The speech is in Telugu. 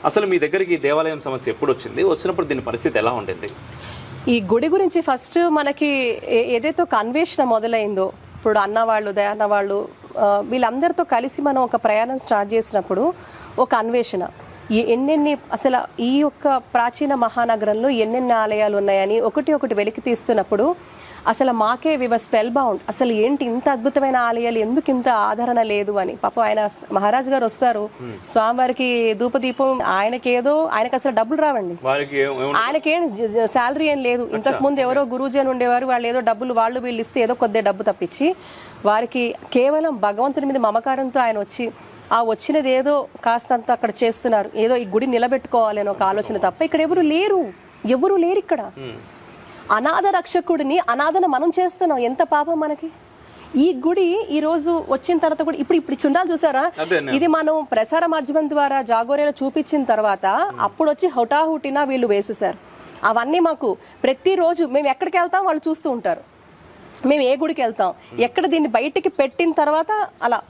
అసలు మీ దగ్గరికి ఈ దేవాలయం సమస్య ఎప్పుడు వచ్చింది, వచ్చినప్పుడు దీని పరిస్థితి ఎలా ఉండింది? ఈ గుడి గురించి ఫస్ట్ మనకి ఏదైతే ఒక అన్వేషణ మొదలైందో, ఇప్పుడు అన్నవాళ్ళు దయాన్న వాళ్ళు వీళ్ళందరితో కలిసి మనం ఒక ప్రయాణం స్టార్ట్ చేసినప్పుడు ఒక అన్వేషణ, ఎన్నెన్ని అసలు ఈ యొక్క ప్రాచీన మహానగరంలో ఎన్నెన్ని ఆలయాలు ఉన్నాయని ఒకటి ఒకటి వెలికి తీస్తున్నప్పుడు అసలు మాకే స్పెల్ బౌండ్, అసలు ఏంటి ఇంత అద్భుతమైన ఆలయాలు, ఎందుకు ఇంత ఆదరణ లేదు అని. పాపం ఆయన మహారాజు గారు వస్తారు స్వామివారికి ధూపదీపం, ఆయనకి అసలు డబ్బులు రావండి, ఆయనకేం శాలరీ ఏం లేదు. ఇంతకు ముందు ఎవరో గురూజీ అని ఉండేవారు, వాళ్ళు ఏదో డబ్బులు వాళ్ళు వీళ్ళు ఇస్తే ఏదో కొద్ది డబ్బు తప్పించి వారికి కేవలం భగవంతుడి మీద మమకారంతో ఆయన వచ్చి ఆ వచ్చినది ఏదో కాస్తంత అక్కడ చేస్తున్నారు, ఏదో ఈ గుడి నిలబెట్టుకోవాలి అని ఒక ఆలోచన తప్ప ఇక్కడ ఎవరు లేరు ఇక్కడ. అనాథ రక్షకుడిని అనాథన మనం చేస్తున్నాం, ఎంత పాపం మనకి. ఈ గుడి ఈ రోజు వచ్చిన తర్వాత కూడా ఇప్పుడు చుండాలు చూసారా, ఇది మనం ప్రసార మాధ్యమం ద్వారా జాగోరేలో చూపించిన తర్వాత అప్పుడు వచ్చి హుటాహుటినా వీళ్ళు వేసేసారు. అవన్నీ మాకు ప్రతిరోజు మేము ఎక్కడికి వెళ్తాం వాళ్ళు చూస్తూ ఉంటారు, మేము ఏ గుడికి వెళ్తాం, ఎక్కడ దీన్ని బయటికి పెట్టిన తర్వాత అలా